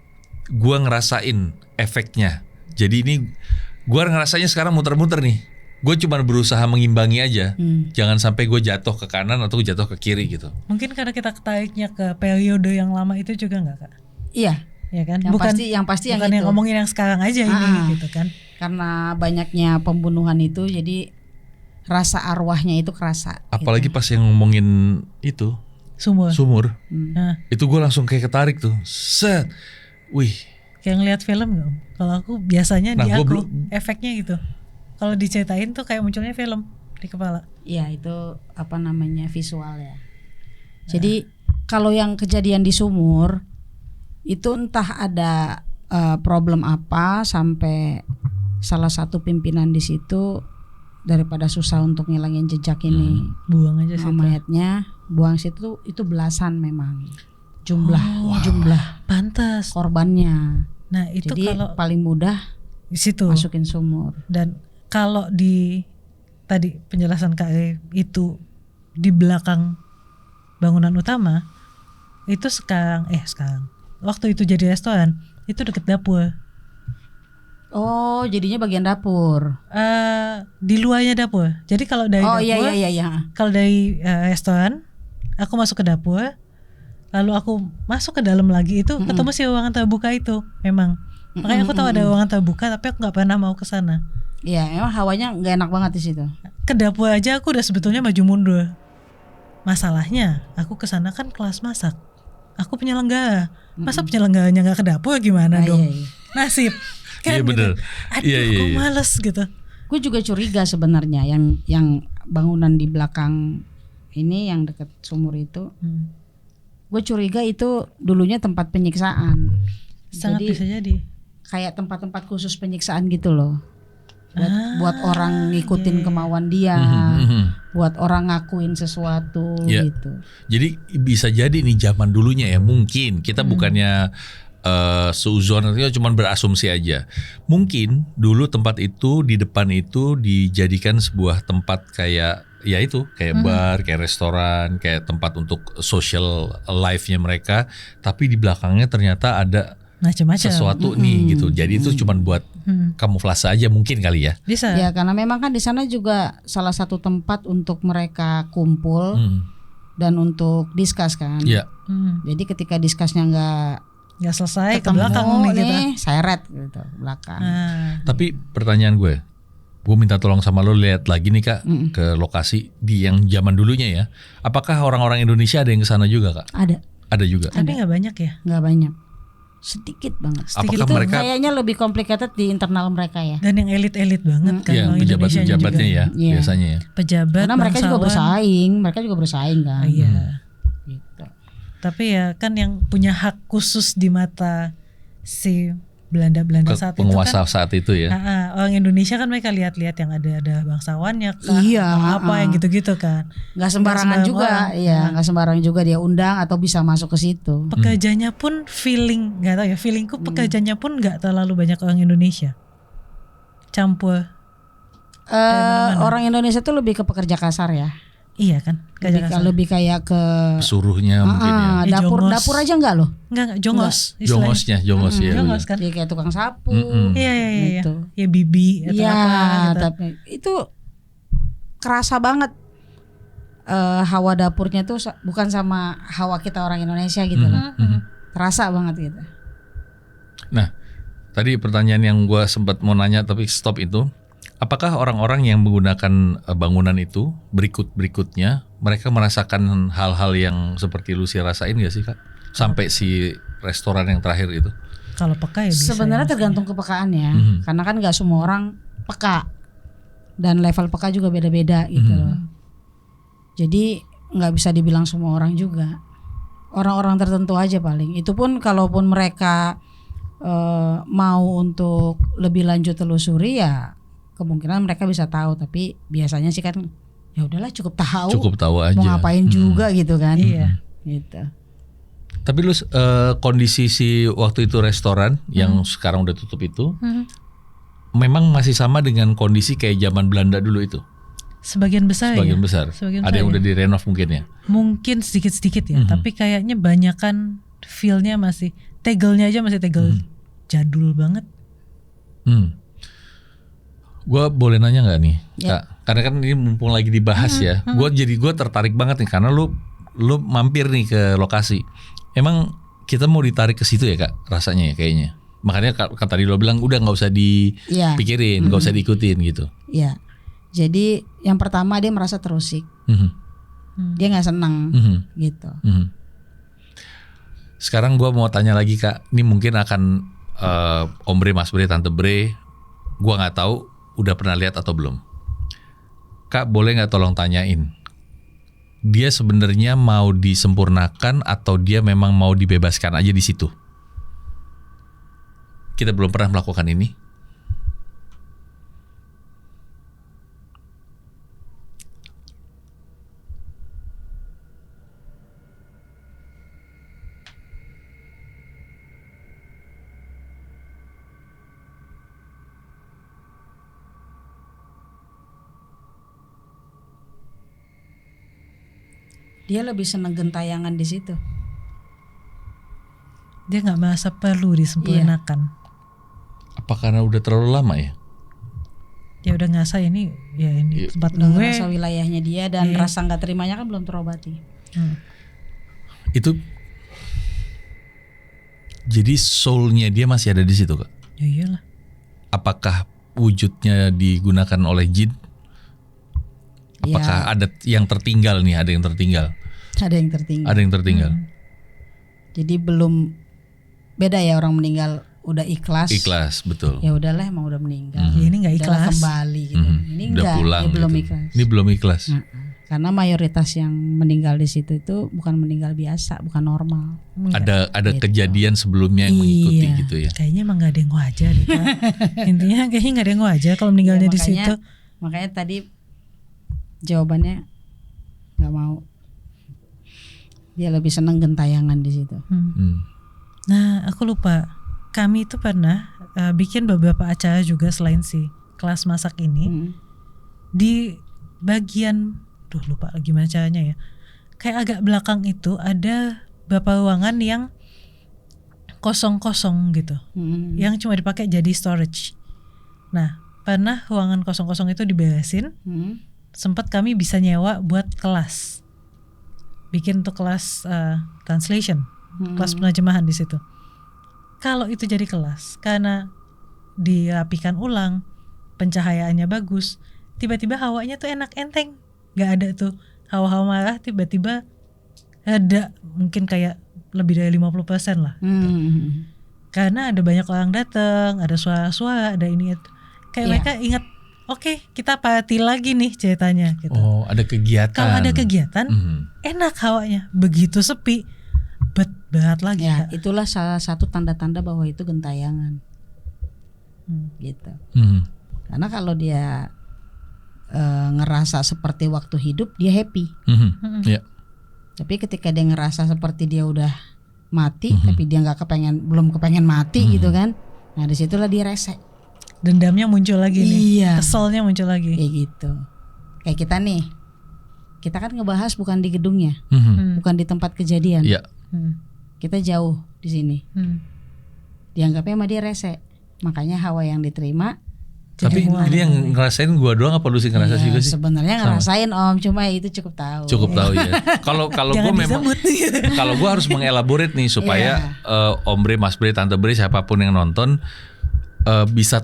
gue ngerasain efeknya. Jadi ini gue ngerasanya sekarang muter-muter nih. Gue cuma berusaha mengimbangi aja, jangan sampai gue jatuh ke kanan atau jatuh ke kiri gitu. Mungkin karena kita ketariknya ke periode yang lama itu juga nggak Kak? Iya. Ya kan? Yang pasti bukan yang ngomongin yang sekarang aja ini gitu kan? Karena banyaknya pembunuhan itu, jadi rasa arwahnya itu kerasa. Apalagi gitu. pas yang ngomongin itu sumur. Itu gue langsung kayak ketarik tuh. Set, wih. Kayak ngeliat film nggak? Kalau aku biasanya di aku efeknya gitu. Kalau diceritain tuh kayak munculnya film di kepala. Iya, itu apa namanya, visual ya. Jadi kalau yang kejadian di sumur itu entah ada problem apa sampai salah satu pimpinan di situ daripada susah untuk ngilangin jejak ini, buang aja mayatnya, buang situ. Itu belasan memang jumlah pantas korbannya. Nah itu jadi kalau paling mudah di situ masukin sumur. Dan kalau di tadi penjelasan Kak itu di belakang bangunan utama itu sekarang waktu itu jadi restoran itu deket dapur. Oh, jadinya bagian dapur. Di luarnya dapur. Jadi kalau dari dapur, iya. Kalau dari restoran, aku masuk ke dapur, lalu aku masuk ke dalam lagi itu ketemu si ruangan terbuka itu, memang. Makanya aku tahu ada ruangan terbuka, tapi aku nggak pernah mau ke sana. Iya, emang hawanya nggak enak banget di situ. Ke dapur aja aku udah sebetulnya maju mundur. Masalahnya, aku ke sana kan kelas masak. Aku penyelenggara. Masa penyelenggaranya nggak ke dapur gimana dong? Iya. Nasib. Iya Kan bener. Gitu. Aduh, gue males gitu. Gue juga curiga sebenarnya yang bangunan di belakang ini yang dekat sumur itu. Gue curiga itu dulunya tempat penyiksaan. Sangat jadi, bisa jadi. Kayak tempat-tempat khusus penyiksaan gitu loh. Buat orang ngikutin kemauan dia, buat orang ngakuin sesuatu gitu. Jadi bisa jadi nih zaman dulunya ya, mungkin kita bukannya seuzon, cuma berasumsi aja. Mungkin dulu tempat itu di depan itu dijadikan sebuah tempat kayak ya itu kayak bar, kayak restoran, kayak tempat untuk social life-nya mereka. Tapi di belakangnya ternyata ada macam-macam sesuatu nih gitu. Jadi itu cuma buat kamuflase aja mungkin kali ya. Bisa. Ya karena memang kan di sana juga salah satu tempat untuk mereka kumpul dan untuk diskus kan. Iya. Jadi ketika diskusnya nggak selesai ke ketemu belakang nih gitu. Seret gitu belakang. Tapi pertanyaan gue minta tolong sama lo lihat lagi nih Kak ke lokasi di yang zaman dulunya ya. Apakah orang-orang Indonesia ada yang ke sana juga Kak? Ada juga. Tapi nggak banyak ya? Nggak banyak. Sedikit banget. Apakah itu mereka kayaknya lebih complicated di internal mereka ya. Dan yang elit-elit banget kan yang orang Indonesia pejabat-pejabatnya juga. ya biasanya ya. Pejabat, karena mereka juga bersaing kan. Iya. Gitu. Tapi ya kan yang punya hak khusus di mata si Belanda saat penguasa itu kan, saat itu ya. Orang Indonesia kan mereka lihat-lihat yang ada bangsawannya kah, iya, atau apa yang gitu-gitu kan. Nggak sembarangan juga, nggak sembarangan juga dia undang atau bisa masuk ke situ. Pekerjanya pun nggak tahu ya, feelingku pekerjanya pun nggak terlalu banyak orang Indonesia. Campur. Orang Indonesia tuh lebih ke pekerja kasar ya. Iya kan, lebih kayak ke suruhnya mungkin ya. Dapur aja enggak loh? Enggak, jongos. Jongos ya. Jongos kan. Dia kayak tukang sapu. Iya. Gitu. Ya bibi atau apa gitu. Tapi itu kerasa banget hawa dapurnya tuh bukan sama hawa kita orang Indonesia gitu loh. Terasa banget gitu. Nah, tadi pertanyaan yang gue sempat mau nanya tapi stop itu. Apakah orang-orang yang menggunakan bangunan itu berikutnya mereka merasakan hal-hal yang seperti Lucy rasain gak sih Kak? sampai si restoran yang terakhir itu? Kalau peka ya bisa. Sebenarnya ya, tergantung kepekaannya, karena kan nggak semua orang peka dan level peka juga beda-beda gitu loh. Jadi nggak bisa dibilang semua orang juga. Orang-orang tertentu aja paling. Itu pun kalaupun mereka mau untuk lebih lanjut telusuri ya kemungkinan mereka bisa tahu, tapi biasanya sih kan ya udahlah cukup tahu aja mau ngapain juga gitu kan. Iya. Gitu. Tapi lu kondisi si waktu itu restoran yang sekarang udah tutup itu memang masih sama dengan kondisi kayak zaman Belanda dulu itu? Sebagian besar. Ada yang udah direnov mungkin ya? Mungkin sedikit-sedikit ya, tapi kayaknya banyakan feel-nya masih, tegelnya aja masih tegel jadul banget. Gue boleh nanya nggak nih, Kak? Karena kan ini mumpung lagi dibahas ya. Gue tertarik banget nih karena lu mampir nih ke lokasi. Emang kita mau ditarik ke situ ya Kak? Rasanya ya kayaknya. Makanya kan tadi lo bilang udah nggak usah dipikirin, nggak usah diikutin gitu. Iya. Jadi yang pertama dia merasa terusik, dia nggak senang gitu. Sekarang gue mau tanya lagi Kak, ini mungkin akan Om Bre, Mas Bre, Tante Bre, gue nggak tahu udah pernah lihat atau belum. Kak boleh nggak tolong tanyain, dia sebenarnya mau disempurnakan atau dia memang mau dibebaskan aja di situ? Kita belum pernah melakukan ini. Dia lebih seneng gentayangan di situ. Dia nggak merasa perlu disempurnakan. Apa karena udah terlalu lama ya? Dia udah ngerasa ini tempat Udah gue. ngerasa wilayahnya dia dan rasa nggak terimanya kan belum terobati. Itu jadi soulnya dia masih ada di situ Kak? Ya iyalah. Apakah wujudnya digunakan oleh jin? Apakah ada yang tertinggal nih? Ada yang tertinggal. Jadi belum, beda ya orang meninggal udah ikhlas. Ikhlas betul. Ya udahlah emang udah meninggal. Ya, ini nggak ikhlas. Udahlah kembali gitu. Ini udah enggak, pulang. dia belum gitu. ikhlas. Ini belum ikhlas. Karena mayoritas yang meninggal di situ itu bukan meninggal biasa, bukan normal. Ada gitu. Kejadian sebelumnya yang mengikuti gitu ya. Kayaknya emang nggak ada yang wajar deh, Kak. Intinya kayaknya nggak ada yang wajar kalau meninggalnya di situ. Makanya tadi jawabannya nggak mau. Dia lebih seneng gentayangan di situ. Nah, aku lupa. Kami itu pernah bikin beberapa acara juga selain si kelas masak ini. Di bagian, lupa gimana caranya ya. Kayak agak belakang itu ada beberapa ruangan yang kosong-kosong gitu. Yang cuma dipakai jadi storage. Nah, pernah ruangan kosong-kosong itu diberesin. Sempat kami bisa nyewa buat kelas. Bikin untuk kelas translation, kelas penerjemahan di situ. Kalau itu jadi kelas, karena dirapikan ulang, pencahayaannya bagus, tiba-tiba hawanya tuh enak, enteng, nggak ada tuh hawa-hawa marah, tiba-tiba ada mungkin kayak lebih dari 50% lah. Karena ada banyak orang datang, ada suara-suara, ada ini, kayak mereka ingat. Oke, kita party lagi nih ceritanya gitu. Oh, ada kegiatan. Kalau ada kegiatan, enak hawanya. Begitu sepi, berat lagi. Ya, itulah salah satu tanda-tanda bahwa itu gentayangan. Gitu. Karena kalau dia ngerasa seperti waktu hidup, dia happy. Tapi ketika dia ngerasa seperti dia udah mati, tapi dia belum kepengen mati gitu kan. Nah, disitulah dia rese. Dendamnya muncul lagi nih, keselnya muncul lagi. Kayak gitu. Kayak kita nih, kita kan ngebahas bukan di gedungnya, bukan di tempat kejadian. Kita jauh di sini. Dianggapnya sama dia rese, makanya hawa yang diterima. Tapi ini yang ngerasain gua doang apa lu sih ngerasa juga sih? Sebenarnya ngerasain Om, cuma itu cukup tahu. Ya. Kalau gua memang, kalau gua harus mengelaborate nih supaya Om Bre, Mas Bre, Tante Bre, siapapun yang nonton bisa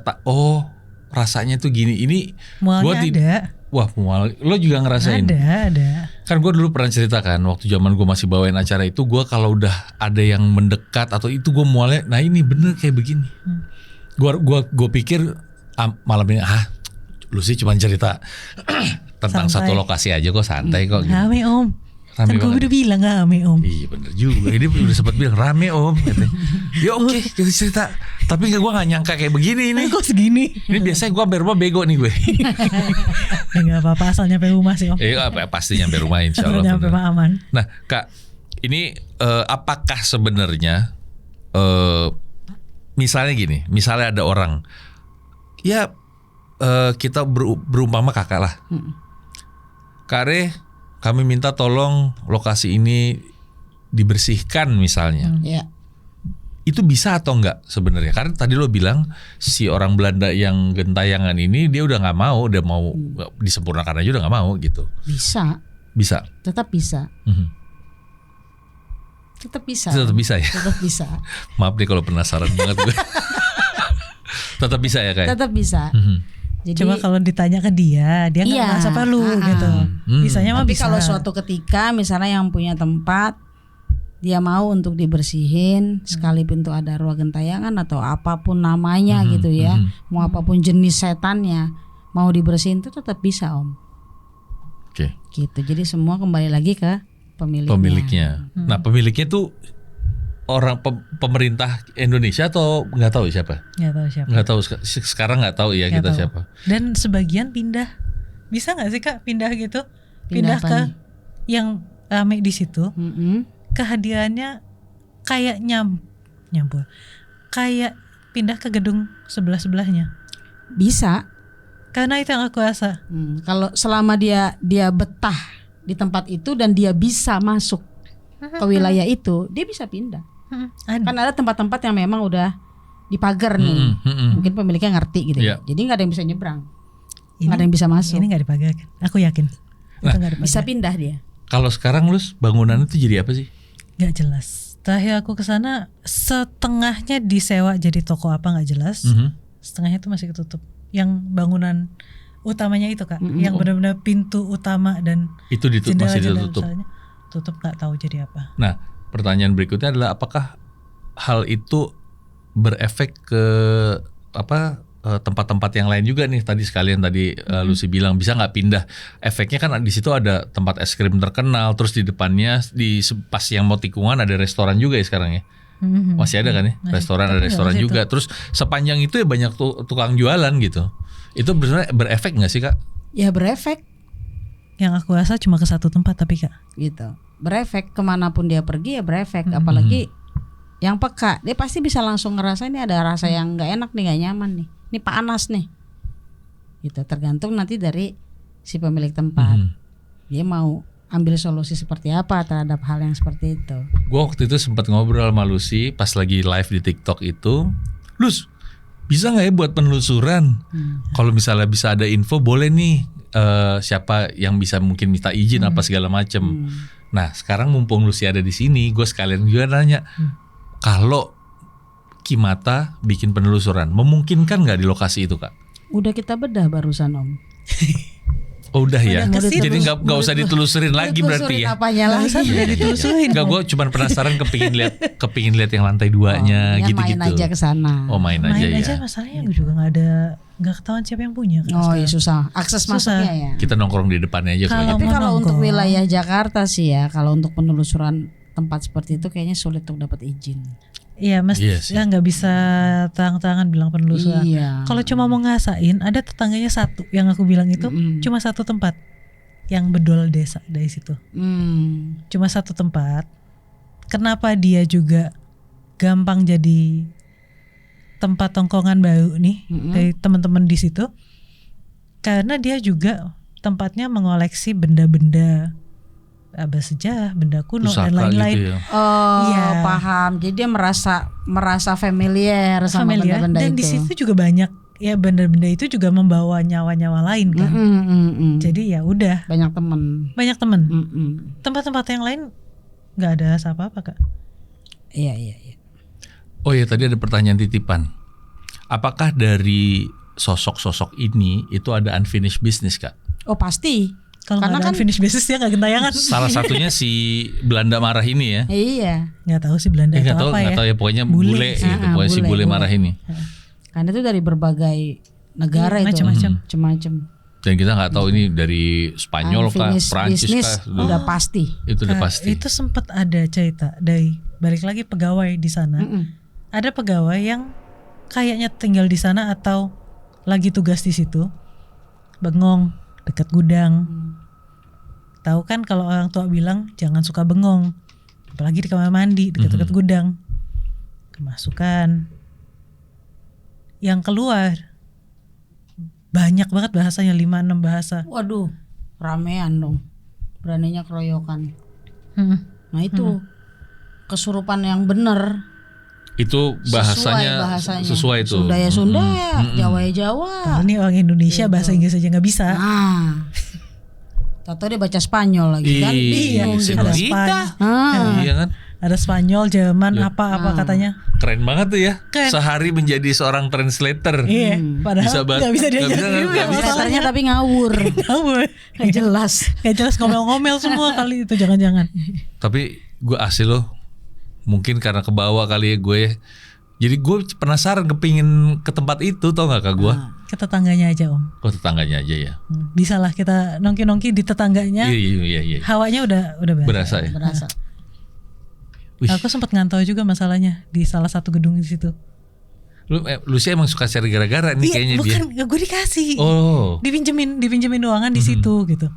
rasanya tuh gini. Ini mualnya ada. Wah, mual. Lo juga ngerasain? Ada. Kan gue dulu pernah cerita kan, waktu zaman gue masih bawain acara itu, gue kalau udah ada yang mendekat atau itu gue mualnya, nah ini bener kayak begini. Gue pikir malam ini lu sih cuma cerita tentang Santai. satu lokasi aja kok, santai kok. Gitu. Rame om. Rame Kan gue banget. udah bilang rame om. Iya bener juga, ini udah sempat bilang rame om. Gitu. Ya oke, kita cerita. Tapi gue gak nyangka kayak begini ini. Kok segini? Ini biasanya gue sampai rumah bego nih gue. Ya nggak apa-apa, asal nyampe rumah sih om. Pasti nyampe rumah insya Asal Allah. nyampe bener. mah aman. Nah Kak, ini apakah sebenarnya misalnya gini, misalnya ada orang, ya kita berumpama kakak lah. Kak Re, kami minta tolong lokasi ini dibersihkan misalnya. Ya. Itu bisa atau enggak sebenarnya? Karena tadi lo bilang si orang Belanda yang gentayangan ini dia udah nggak mau, udah mau disempurnakan aja udah nggak mau gitu. Bisa, Bisa. tetap bisa. Mhm. Tetap bisa. Tetap bisa ya. Tetap bisa. Maaf deh kalau penasaran banget gue. Tetap bisa ya kayak. Tetap bisa. Mhm. Jadi Coba kalau ditanya ke dia nggak Iya, merasa perlu gitu. Bisanya mah tapi bisa. kalau suatu ketika misalnya yang punya tempat dia mau untuk dibersihin sekalipun itu ada arwah gentayangan atau apapun namanya gitu ya, mau apapun jenis setannya mau dibersihin itu tetap bisa om. Oke. Gitu. Jadi semua kembali lagi ke pemiliknya. Nah pemiliknya tuh orang pemerintah Indonesia atau nggak tahu siapa? Nggak tahu siapa. Nggak tahu sekarang nggak tahu ya Nggak kita tahu. siapa. Dan sebagian pindah. Bisa nggak sih Kak pindah gitu? Pindah Pindah apa ke nih? yang rame di situ. Mm-mm. Kehadirannya kayak nyampur. Kayak pindah ke gedung sebelah-sebelahnya. Bisa. Karena itu yang aku rasa. Kalau selama dia betah di tempat itu dan dia bisa masuk ke wilayah itu, dia bisa pindah. Ada. Kan ada tempat-tempat yang memang udah dipagar nih. Mungkin pemiliknya ngerti gitu. Iya. Ya. Jadi nggak ada yang bisa nyebrang. Ini- Nggak ada yang bisa masuk. Ini nggak dipagarkan. Aku yakin. Itu nggak dipagar. Bisa pindah dia. Kalau sekarang Lus bangunan itu jadi apa sih? Nggak jelas. Terakhir aku kesana setengahnya disewa jadi toko apa nggak jelas. Setengahnya itu masih ketutup. Yang bangunan utamanya itu Kak, yang benar-benar pintu utama dan Itu masih jendela-jendela ditutup. besarnya tutup, nggak tahu jadi apa. Nah, pertanyaan berikutnya adalah apakah hal itu berefek ke tempat-tempat yang lain juga nih? Tadi sekalian Lucy bilang bisa nggak pindah. Efeknya kan di situ ada tempat es krim terkenal, terus di depannya di pas yang mau tikungan ada restoran juga ya sekarang ya. Masih ada kan ya? Restoran, ada tapi restoran nggak juga. Terus sepanjang itu ya banyak tukang jualan gitu. Itu sebenarnya berefek nggak sih Kak? Ya berefek Yang aku rasa cuma ke satu tempat tapi Kak. gitu. Berefek kemanapun dia pergi ya berefek. Apalagi yang peka, dia pasti bisa langsung ngerasa ini ada rasa yang nggak enak nih, nggak nyaman nih. Ini panas nih. Gitu. Tergantung nanti dari si pemilik tempat. Dia mau ambil solusi seperti apa terhadap hal yang seperti itu. Gue waktu itu sempat ngobrol sama Lucy pas lagi live di TikTok itu, Lus bisa nggak ya buat penelusuran? Kalau misalnya bisa ada info boleh nih siapa yang bisa mungkin minta izin apa segala macem. Nah sekarang mumpung Lucy ada di sini, gue sekalian juga nanya, kalau Kimata bikin penelusuran, memungkinkan nggak di lokasi itu Kak? Udah kita bedah barusan om. Oh udah ya, Udah kesini. jadi nggak usah ditelusurin lagi berarti ya? Apanya lagi? Udah ditelusurin. Enggak, gue cuma penasaran kepingin lihat yang lantai 2-nya Ya gitu-gitu. main aja ke sana. Oh main aja Main ya. aja masalahnya juga nggak ketahuan siapa yang punya. Kak, Oh sekarang. ya susah. Akses masuknya ya. Kita nongkrong di depannya aja kalau Kalau gitu. Tapi mau kalau untuk nongkrong. wilayah Jakarta sih ya, kalau untuk penelusuran tempat seperti itu kayaknya sulit untuk dapat izin. Iya, mesti Iya sih. ya nggak bisa terang-terangan bilang penelusuran. Iya. Kalau cuma mau ngasain, ada tetangganya satu yang aku bilang itu cuma satu tempat yang bedol desa dari situ. Cuma satu tempat. Kenapa dia juga gampang jadi tempat tongkongan baru nih dari teman-teman di situ? Karena dia juga tempatnya mengoleksi benda-benda sejarah, benda kuno Pusaka dan lain-lain. gitu ya. Oh, Iya. paham. Jadi dia merasa familiar sama Familiar. benda-benda Dan itu. di situ juga banyak ya benda-benda itu juga membawa nyawa-nyawa lain kan. Jadi ya udah Banyak temen. banyak temen. Mm-mm. Tempat-tempat yang lain nggak ada apa-apa Kak. Iya. Oh ya tadi ada pertanyaan titipan. Apakah dari sosok-sosok ini itu ada unfinished business Kak? Oh pasti. Kalau Karena kan finish basis dia nggak gentayangan. Salah satunya si Belanda marah ini ya. Iya. Nggak tahu sih Belanda atau apa ya. Nggak tahu ya pokoknya bule gitu. Pokoknya si bule marah ini. Karena itu dari berbagai negara itu macam-macam. Dan kita nggak tahu ini dari Spanyol kah, Prancis kah, udah pasti. Itu udah pasti. Itu sempat ada cerita dari balik lagi pegawai di sana. Ada pegawai yang kayaknya tinggal di sana atau lagi tugas di situ, bengong dekat gudang. Tahu kan kalau orang tua bilang jangan suka bengong, apalagi di kamar mandi dekat-dekat gudang. Kemasukan, yang keluar banyak banget bahasanya, 5-6 bahasa. Waduh, ramean dong, beraninya keroyokan. Nah itu kesurupan yang bener. Itu bahasanya sesuai itu. Sunda ya Sunda, Jawa ya Jawa. Ini orang Indonesia gitu. Bahasa Inggris aja nggak bisa. Nah, tahu dia baca Spanyol lagi kan? Iya, Gitu. Iya kan? Ada Spanyol, Jerman, apa katanya. Keren banget tuh ya. Keren. Sehari menjadi seorang translator. Iya, padahal nggak bisa diajarin. Translatornya tapi ngawur. Nggak jelas. Nggak jelas, ngomel-ngomel semua kali itu, jangan-jangan. Tapi gue asli loh. Mungkin karena kebawa kali ya gue. Jadi gue penasaran kepingin ke tempat itu, tau gak kak gue? Ke tetangganya aja om. Kok tetangganya aja ya? Bisa lah kita nongki-nongki di tetangganya. Iya. Hawanya udah berasa ya? Berasa. Aku sempat ngantau juga masalahnya di salah satu gedung di situ. Lu sih emang suka cari gara-gara nih kayaknya bukan, dia. Gue dikasih. Oh. Dipinjemin ruangan di situ gitu.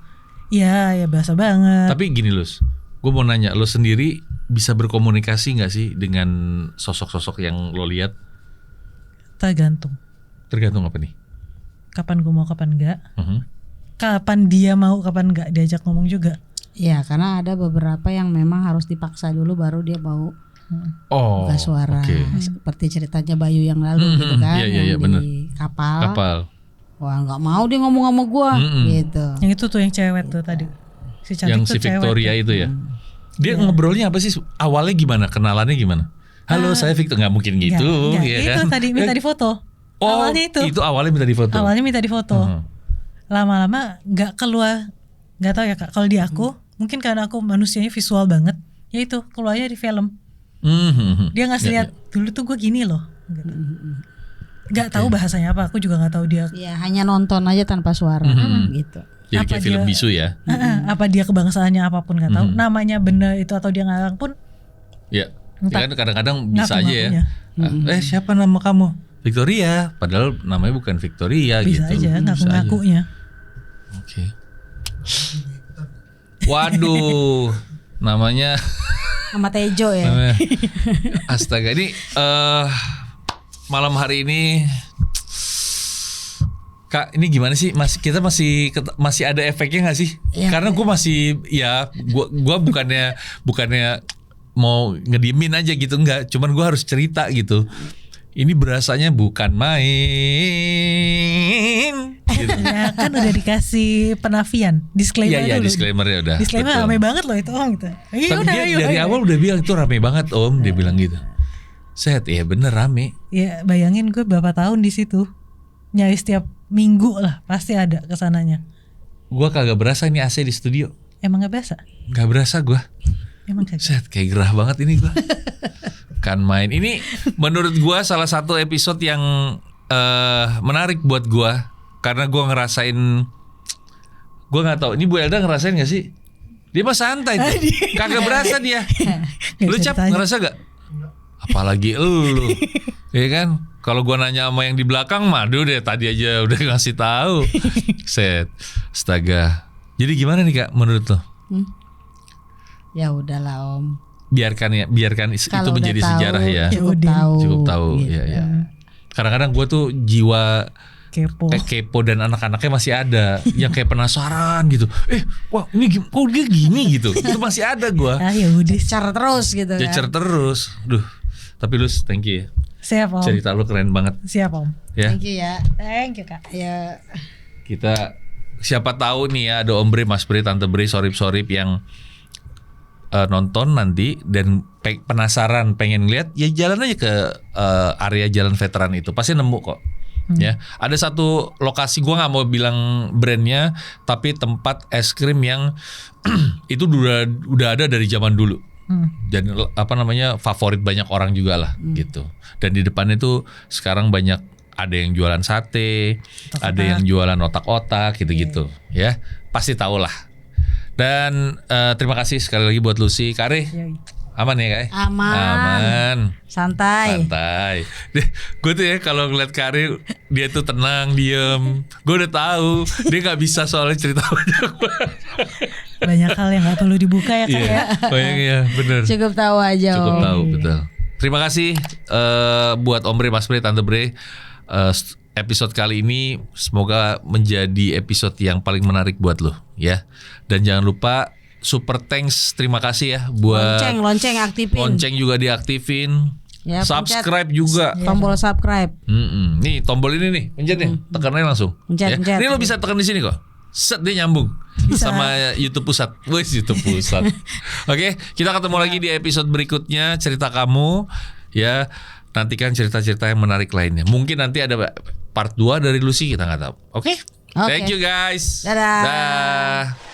Ya biasa banget. Tapi gini Lus, gue mau nanya, lo sendiri bisa berkomunikasi nggak sih dengan sosok-sosok yang lo lihat? Tergantung apa nih? Kapan gue mau, kapan enggak. Kapan dia mau, kapan enggak diajak ngomong juga. Ya karena ada beberapa yang memang harus dipaksa dulu baru dia mau buka suara. Seperti ceritanya Bayu yang lalu gitu kan. Iya, yang bener. di kapal. Wah nggak mau dia ngomong sama gua gitu. Yang itu tuh yang cewek tuh tadi. Si cantik yang tuh si Victoria cewek itu ya. Dia ngobrolnya apa sih? Awalnya gimana? Kenalannya gimana? Halo, saya Victor. Nggak mungkin gitu, enggak. ya Itu kan? tadi minta difoto. Awalnya itu. Itu awalnya minta difoto. Awalnya minta difoto. Lama-lama nggak keluar. Nggak tahu ya kak. Kalau di aku, mungkin karena aku manusianya visual banget. Ya itu keluarnya di film. Dia ngasih lihat dulu tuh gue gini loh. Gitu. Nggak tahu bahasanya apa. Aku juga nggak tahu dia. Ya hanya nonton aja tanpa suara gitu. Jadi kayak film bisu ya. Apa dia kebangsaannya apapun nggak tahu. Namanya bener itu atau dia ngarang pun. Ya. Kan kadang-kadang bisa aja ya. Siapa nama kamu? Victoria. Padahal namanya bukan Victoria bisa gitu. Aja, ngaku-ngakunya. Oke. Waduh. Namanya sama Tejo ya. Namanya, astaga, ini malam hari ini Kak, ini gimana sih? Kita masih ada efeknya nggak sih? Ya, karena gue masih gue bukannya mau ngediemin aja gitu, enggak. Cuman gue harus cerita gitu. Ini berasanya bukan main. Gitu. Ya kan udah dikasih penafian, disclaimer dulu. Iya, disclaimernya udah. Disclaimer rame banget loh itu om gitu. Tapi dia dari awal udah bilang itu rame banget om, dia bilang gitu. Set, ya bener rame. Ya bayangin gue berapa tahun di situ. Nyaris setiap minggu lah pasti ada kesananya. Gua kagak berasa ini AC di studio. Emang gak berasa? Gak berasa gua. Emang kagak. Set, kayak gerah banget ini gua. Kan main. Ini menurut gua salah satu episode yang menarik buat gua. Karena gua ngerasain, gua nggak tahu. Ini Bu Elda ngerasain gak sih? Dia mah santai tuh. Kagak berasa dia. Lu Cap ngerasa gak? Apalagi lu. Iya kan? Kalau gua nanya sama yang di belakang mah, deh tadi aja udah ngasih tahu. Set, astaga. Jadi gimana nih Kak menurut lo? Ya udahlah Om. Biarkan itu Kalo menjadi tahu, sejarah ya. Cukup tahu. Gitu. Ya. Kadang-kadang gua tuh jiwa kepo dan anak-anaknya masih ada yang kayak penasaran gitu. Wah ini kok dia gini gitu. Itu masih ada gua. Ya udah. Cecer terus gitu kan. Cecer terus. Duh. Tapi lu thank you ya. Siap om. Cerita lu keren banget. Siap om. Ya. Thank you ya. Thank you Kak. Ya. Kita siapa tahu nih ya ada Om Bre, Mas Bre, Tante Bre, sorip yang nonton nanti dan penasaran pengen lihat ya jalan aja ke area jalan veteran itu pasti nemu kok. Ya, ada satu lokasi, gua nggak mau bilang brandnya, tapi tempat es krim yang itu udah ada dari zaman dulu. Dan favorit banyak orang juga lah gitu. Dan di depannya tuh sekarang banyak, ada yang jualan sate, ada yang jualan otak-otak gitu-gitu. Ya, pasti tahu lah. Dan terima kasih sekali lagi buat Lucy. Kare, aman ya Kak? Aman. Santai. Gue tuh ya kalau ngeliat Kare, dia tuh tenang, diem. Gue udah tahu dia nggak bisa soalnya cerita banyak hal yang nggak perlu dibuka ya Kak ya. Banyak ya, bener. Cukup tahu aja. Cukup tahu, betul. Terima kasih buat Om Bre, Mas Bre, Tante Bre. Episode kali ini semoga menjadi episode yang paling menarik buat lo ya. Dan jangan lupa super thanks, terima kasih ya buat lonceng aktifin. Lonceng juga diaktifin. Ya, subscribe juga. Tombol subscribe. Nih tombol ini nih, pencet nih, tekan aja langsung. Pencet. Ini lo bisa tekan di sini kok. Set, dia nyambung sama YouTube Pusat. YouTube Pusat. Oke, kita ketemu lagi di episode berikutnya, cerita kamu ya. Nantikan cerita-cerita yang menarik lainnya. Mungkin nanti ada part 2 dari Lucy, kita nggak tahu. Oke? Thank you guys. Dadah. Dah.